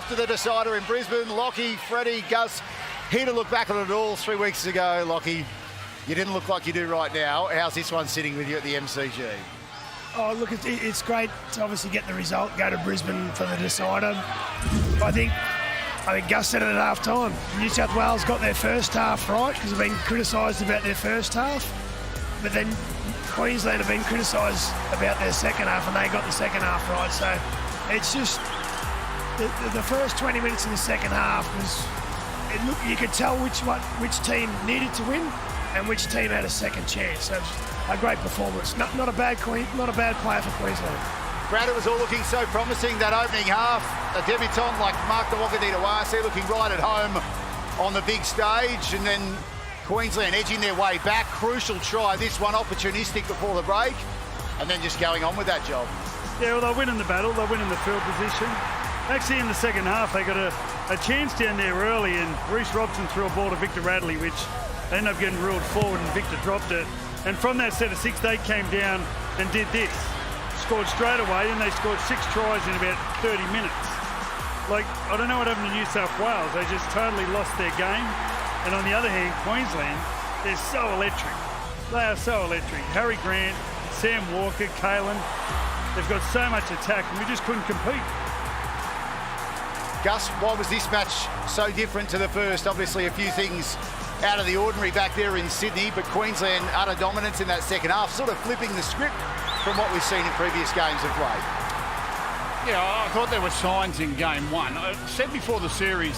off to the decider in Brisbane. Lockie, Freddie, Gus, here to look back on it all 3 weeks ago. Lockie, you didn't look like you do right now. How's this one sitting with you at the MCG? Oh, look, it's great to obviously get the result, go to Brisbane for the decider. I think Gus said it at half-time. New South Wales got their first half right because they've been criticised about their first half. But then Queensland have been criticised about their second half, and they got the second half right. So it's just the first 20 minutes in the second half was, you could tell which team needed to win and which team had a second chance. So a great performance. Not a bad player for Queensland. Brad, it was all looking so promising that opening half. A debutant like Mark Nawaqanitawase looking right at home on the big stage, and then Queensland edging their way back. Crucial try, this one opportunistic before the break, and then just going on with that job. Yeah, well, they're winning the battle. They're winning the field position. Actually, in the second half, they got a chance down there early, and Reece Robson threw a ball to Victor Radley, which ended up getting ruled forward, and Victor dropped it. And from that set of six, they came down and did this. Scored straight away, and they scored 6 tries in about 30 minutes. Like, I don't know what happened to New South Wales. They just totally lost their game. And on the other hand, Queensland, they're so electric. They are so electric. Harry Grant, Sam Walker, Kalen, they've got so much attack, and we just couldn't compete. Gus, why was this match so different to the first? Obviously, a few things out of the ordinary back there in Sydney, but Queensland utter dominance in that second half, sort of flipping the script from what we've seen in previous games of late. Yeah, I thought there were signs in game one. I said before the series,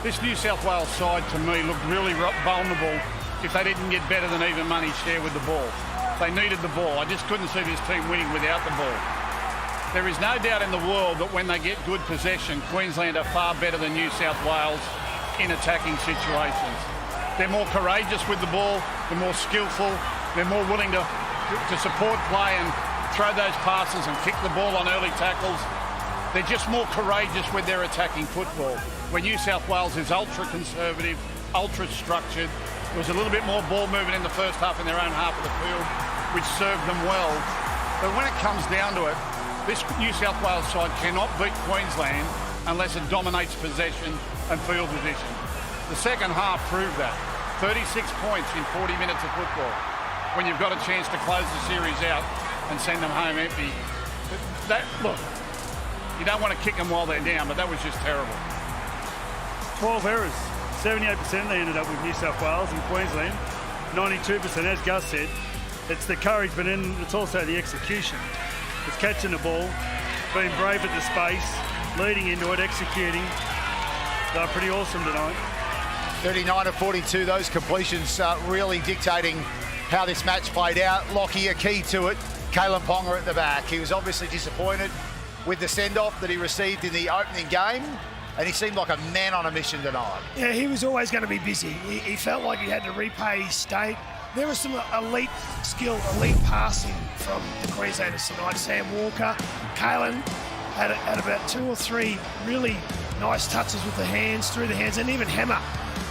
this New South Wales side to me looked really vulnerable if they didn't get better than even money share with the ball. They needed the ball. I just couldn't see this team winning without the ball. There is no doubt in the world that when they get good possession, Queensland are far better than New South Wales in attacking situations. They're more courageous with the ball, they're more skillful, they're more willing to support play and throw those passes and kick the ball on early tackles. They're just more courageous with their attacking football. When New South Wales is ultra-conservative, ultra-structured, there was a little bit more ball movement in the first half in their own half of the field, which served them well. But when it comes down to it, this New South Wales side cannot beat Queensland unless it dominates possession and field position. The second half proved that. 36 points in 40 minutes of football. When you've got a chance to close the series out and send them home empty. Look, you don't want to kick them while they're down, but that was just terrible. 12 errors. 78% they ended up with New South Wales and Queensland. 92%, as Gus said. It's the courage, but then it's also the execution. It's catching the ball, being brave at the space, leading into it, executing. They're pretty awesome tonight. 39 of 42, those completions really dictating how this match played out. Lockie, a key to it, Kalen Ponga at the back. He was obviously disappointed with the send-off that he received in the opening game, and he seemed like a man on a mission tonight. Yeah, he was always going to be busy. He felt like he had to repay his state. There was some elite skill, elite passing from the Queenslanders tonight. Sam Walker, Kalen had about 2 or 3 really nice touches with the hands, through the hands, and even Hammer.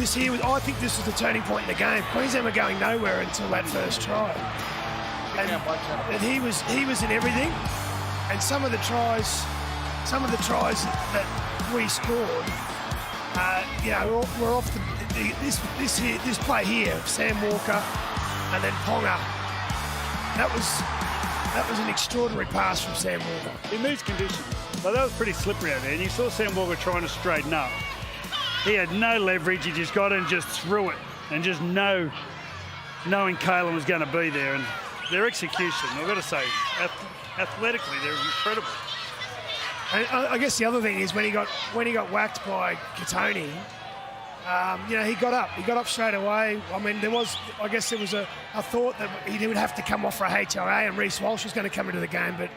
I think this was the turning point in the game. Queensland were going nowhere until that first try. And he was in everything. And some of the tries that we scored, were off this play here, Sam Walker, and then Ponga. That was an extraordinary pass from Sam Walker. In these conditions, well, that was pretty slippery out there, and you saw Sam Walker trying to straighten up. He had no leverage. He just got in and just threw it, and just knowing Kalen was going to be there, and their execution, I've got to say, athletically, they're incredible. And I guess the other thing is when he got whacked by Katoni, he got up. He got up straight away. I mean, there was a thought that he would have to come off for a HIA and Reece Walsh was going to come into the game, but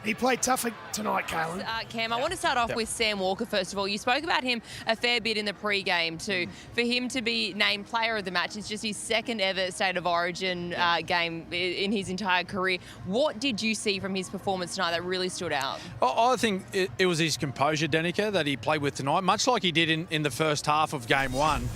he played tough tonight, Kalen. Cam, I want to start off with Sam Walker, first of all. You spoke about him a fair bit in the pre-game too. For him to be named player of the match, it's just his second ever State of Origin game in his entire career. What did you see from his performance tonight that really stood out? I think it was his composure, Danica, that he played with tonight, much like he did in the first half of game one.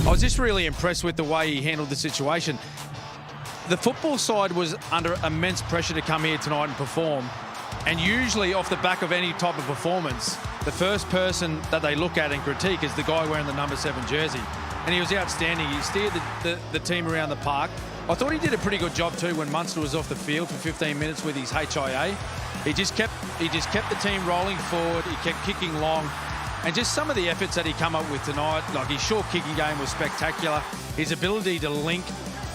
I was just really impressed with the way he handled the situation. The football side was under immense pressure to come here tonight and perform. And usually off the back of any type of performance, the first person that they look at and critique is the guy wearing the number 7 jersey. And he was outstanding. He steered the team around the park. I thought he did a pretty good job too when Munster was off the field for 15 minutes with his HIA. He just kept the team rolling forward. He kept kicking long. And just some of the efforts that he come up with tonight, like his short kicking game was spectacular. His ability to link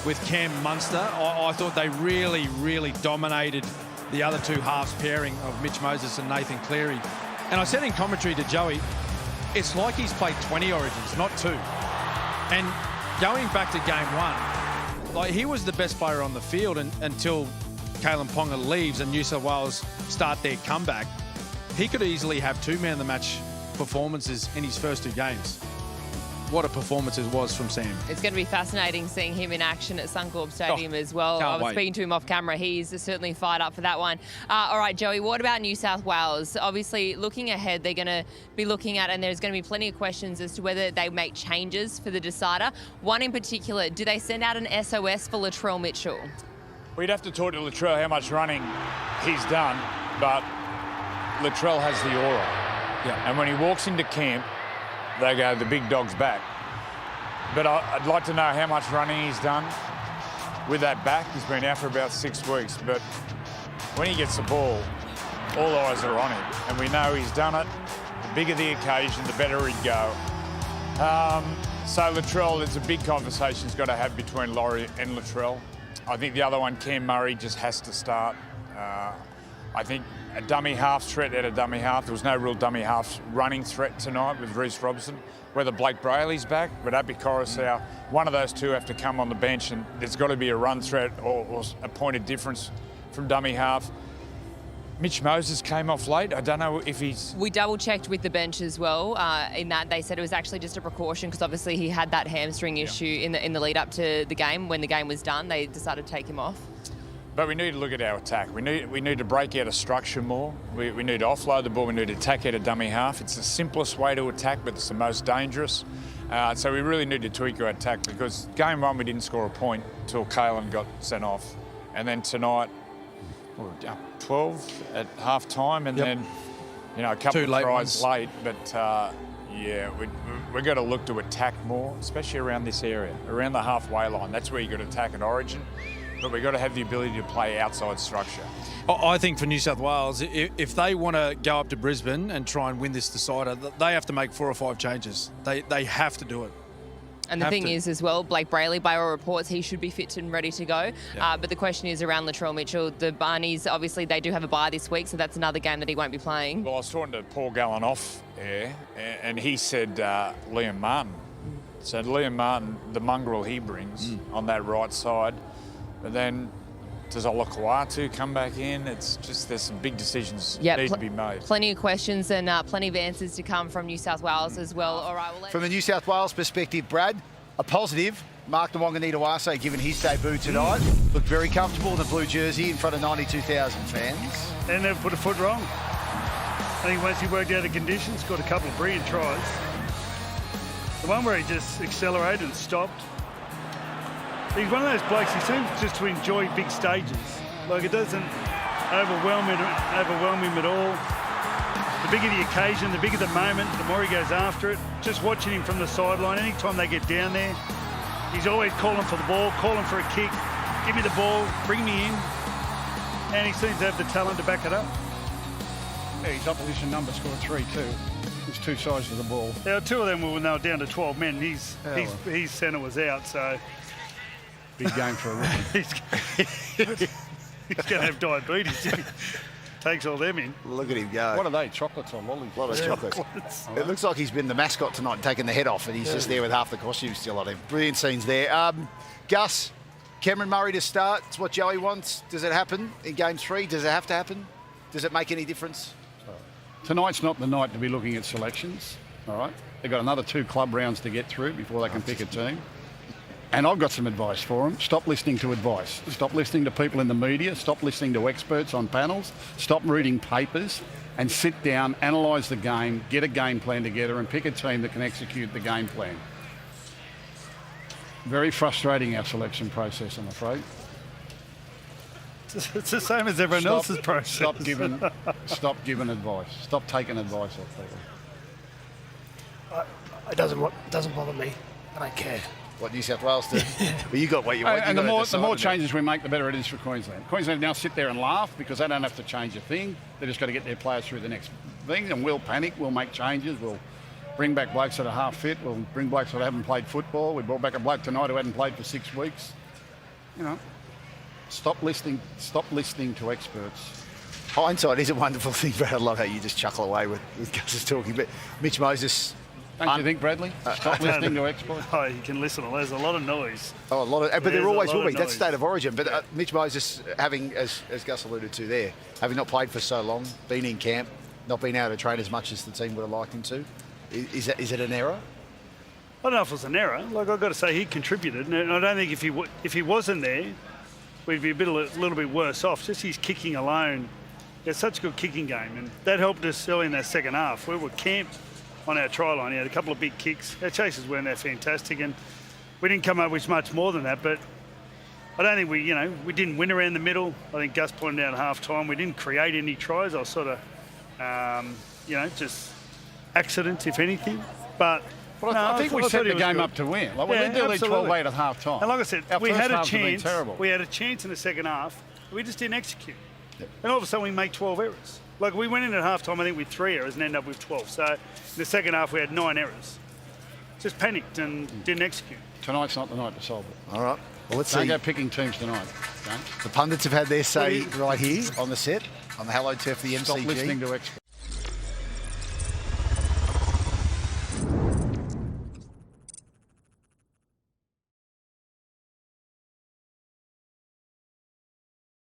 with Cam Munster, I thought they really, really dominated the other two halves pairing of Mitch Moses and Nathan Cleary. And I said in commentary to Joey, it's like he's played 20 Origins, not 2. And going back to game 1, like he was the best player on the field until Kalen Ponga leaves and New South Wales start their comeback. He could easily have 2 man of the match performances in his first 2 games. What a performance it was from Sam. It's going to be fascinating seeing him in action at Suncorp Stadium as well. I was speaking to him off camera. He's certainly fired up for that one. All right, Joey, what about New South Wales? Obviously, looking ahead, they're going to be looking at, and there's going to be plenty of questions as to whether they make changes for the decider. One in particular, do they send out an SOS for Latrell Mitchell? We'd have to talk to Latrell how much running he's done, but Latrell has the aura. Yeah. And when he walks into camp, they go, the big dog's back. But I'd like to know how much running he's done with that back. He's been out for about 6 weeks, but when he gets the ball, all eyes are on him. And we know he's done it. The bigger the occasion, the better he'd go. So Latrell, it's a big conversation he's got to have between Laurie and Latrell. I think the other one, Cam Murray, just has to start. I think a dummy half threat at a dummy half. There was no real dummy half running threat tonight with Reece Robson. Whether Blake Brayley's back, but Abby Coruscant, one of those two have to come on the bench, and there's got to be a run threat or a point of difference from dummy half. Mitch Moses came off late. I don't know if he's... We double-checked with the bench as well. In that, they said it was actually just a precaution because obviously he had that hamstring issue in the lead-up to the game. When the game was done, they decided to take him off. But we need to look at our attack. We need to break out of structure more. We need to offload the ball. We need to attack out a dummy half. It's the simplest way to attack, but it's the most dangerous. So we really need to tweak our attack because game 1 we didn't score a point until Kalen got sent off. And then tonight, we were up 12 at half time and then, a couple of tries late. But we've got to look to attack more, especially around this area, around the halfway line. That's where you've got to attack at Origin. But we've got to have the ability to play outside structure. I think for New South Wales, if they want to go up to Brisbane and try and win this decider, they have to make 4 or 5 changes. They have to do it. And the thing is as well, Blake Brayley, by all reports, he should be fit and ready to go. Yeah. But the question is around Latrell Mitchell. The Barneys, obviously, they do have a bye this week, so that's another game that he won't be playing. Well, I was talking to Paul Gallen off air, and he said Liam Martin. So Liam Martin, the mongrel he brings on that right side. But then does Olakuatu come back in? It's just there's some big decisions need to be made. Plenty of questions and plenty of answers to come from New South Wales as well. All right. From the New South Wales perspective, Brad, a positive. Mark Nwonganitawase, given his debut tonight, looked very comfortable in the blue jersey in front of 92,000 fans. And never put a foot wrong. I think once he worked out the conditions, got a couple of brilliant tries. The one where he just accelerated and stopped. He's one of those blokes, he seems just to enjoy big stages. Like, it doesn't overwhelm him at all. The bigger the occasion, the bigger the moment, the more he goes after it. Just watching him from the sideline, anytime they get down there, he's always calling for the ball, calling for a kick. Give me the ball, bring me in. And he seems to have the talent to back it up. Yeah, his opposition number scored 3 too. There's 2 sides to the ball. Now, 2 of them were now down to 12 men. His centre was out, so... Big game for a rookie. He's going to have diabetes. Takes all them in. Look at him go. What are they? Chocolates or lollies? A lot of chocolates. It looks like he's been the mascot tonight and taken the head off, and he's just there with half the costume still on him. Brilliant scenes there. Gus, Cameron Murray to start. It's what Joey wants. Does it happen in game 3? Does it have to happen? Does it make any difference? Tonight's not the night to be looking at selections, all right? They've got another 2 club rounds to get through before they can pick a team. And I've got some advice for them. Stop listening to advice. Stop listening to people in the media. Stop listening to experts on panels. Stop reading papers and sit down, analyse the game, get a game plan together and pick a team that can execute the game plan. Very frustrating, our selection process, I'm afraid. It's the same as everyone else's process. Stop giving advice. Stop taking advice off people. It doesn't bother me. I don't care. What New South Wales did. But you got what you want. And you the got more changes we make, the better it is for Queensland. Queensland now sit there and laugh because they don't have to change a thing. They just got to get their players through the next thing, and we'll panic. We'll make changes. We'll bring back blokes that are half fit. We'll bring blokes that haven't played football. We brought back a bloke tonight who hadn't played for 6 weeks. You know, stop listening to experts. Hindsight is a wonderful thing, but I love how you just chuckle away with Gus's talking. But Mitch Moses. Don't you think, Bradley? Stop listening to experts. Oh, you can listen. There's a lot of noise. Oh, a lot of, but there always will be. That's noise. state of origin. But Mitch Moses, having, as Gus alluded to there, having not played for so long, been in camp, not been able to train as much as the team would have liked him to, is it an error? I don't know if it was an error. Like, I've got to say, he contributed. And I don't think if he wasn't there, we'd be a little bit worse off. Just his kicking alone. It's such a good kicking game. And that helped us early in that second half. We were camped on our try line. He had a couple of big kicks. Our chases weren't that fantastic. And we didn't come up with much more than that. But I don't think we didn't win around the middle. I think Gus pointed out at half time. We didn't create any tries. I was sort of, just accidents, if anything. But I think we set the game up to win. Like, we did lead 12-8 at half time. And like I said, we had a chance. Terrible. We had a chance in the second half. We just didn't execute. Yep. And all of a sudden we make 12 errors. Like, we went in at half time, I think, with 3 errors and ended up with 12. So in the second half we had 9 errors. Just panicked and didn't execute. Tonight's not the night to solve it. All right. Well, let's Don't see. go picking teams tonight. Don't. The pundits have had their say right here on the set, on the Hello Turf, the MCG. Stop listening to experts.